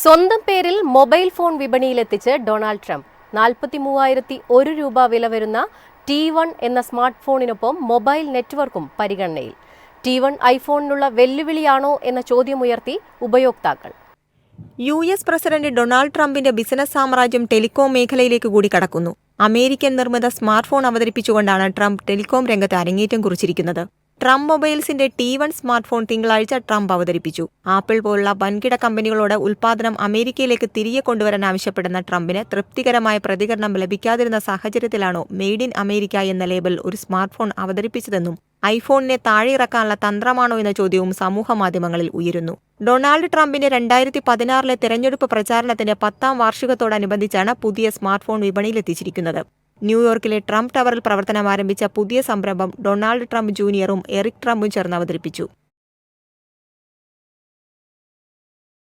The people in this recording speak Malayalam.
സ്വന്തം പേരിൽ മൊബൈൽ ഫോൺ വിപണിയിലെത്തിച്ച് ഡൊണാൾഡ് ട്രംപ് 43,001 രൂപ വില വരുന്ന T1 എന്ന സ്മാർട്ട് ഫോണിനൊപ്പം മൊബൈൽ നെറ്റ്വർക്കും പരിഗണനയിൽ. T1 ഐഫോണിനുള്ള വെല്ലുവിളിയാണോ എന്ന ചോദ്യമുയർത്തി ഉപയോക്താക്കൾ. US പ്രസിഡന്റ് ഡൊണാൾഡ് ട്രംപിന്റെ ബിസിനസ് സാമ്രാജ്യം ടെലികോം മേഖലയിലേക്ക് കൂടി കടക്കുന്നു. അമേരിക്കൻ നിർമ്മിത സ്മാർട്ട് ഫോൺ അവതരിപ്പിച്ചുകൊണ്ടാണ് ട്രംപ് ടെലികോം രംഗത്ത് അരങ്ങേറ്റം കുറിച്ചിരിക്കുന്നത്. ട്രംപ് മൊബൈൽസിന്റെ T1 സ്മാർട്ട് ഫോൺ തിങ്കളാഴ്ച ട്രംപ് അവതരിപ്പിച്ചു. ആപ്പിൾ പോലുള്ള വൻകിട കമ്പനികളോട് ഉൽപ്പാദനം അമേരിക്കയിലേക്ക് തിരികെ കൊണ്ടുവരാൻ ആവശ്യപ്പെടുന്ന ട്രംപിന് തൃപ്തികരമായ പ്രതികരണം ലഭിക്കാതിരുന്ന സാഹചര്യത്തിലാണോ മെയ്ഡ് ഇൻ അമേരിക്ക എന്ന ലേബൽ ഒരു സ്മാർട്ട് ഫോൺ അവതരിപ്പിച്ചതെന്നും ഐഫോണിനെ താഴെയിറക്കാനുള്ള തന്ത്രമാണോ എന്ന ചോദ്യവും സമൂഹമാധ്യമങ്ങളിൽ ഉയരുന്നു. ഡൊണാൾഡ് ട്രംപിന്റെ 2016 തെരഞ്ഞെടുപ്പ് പ്രചാരണത്തിന്റെ 10ാം വാർഷികത്തോടനുബന്ധിച്ചാണ് പുതിയ സ്മാർട്ട് ഫോൺ വിപണിയിലെത്തിച്ചിരിക്കുന്നത്. ന്യൂയോർക്കിലെ ട്രംപ് ടവറിൽ പ്രവർത്തനം ആരംഭിച്ച പുതിയ സംരംഭം ഡൊണാൾഡ് ട്രംപ് ജൂനിയറും എറിക് ട്രംപും ചേർന്ന് അവതരിപ്പിച്ചു.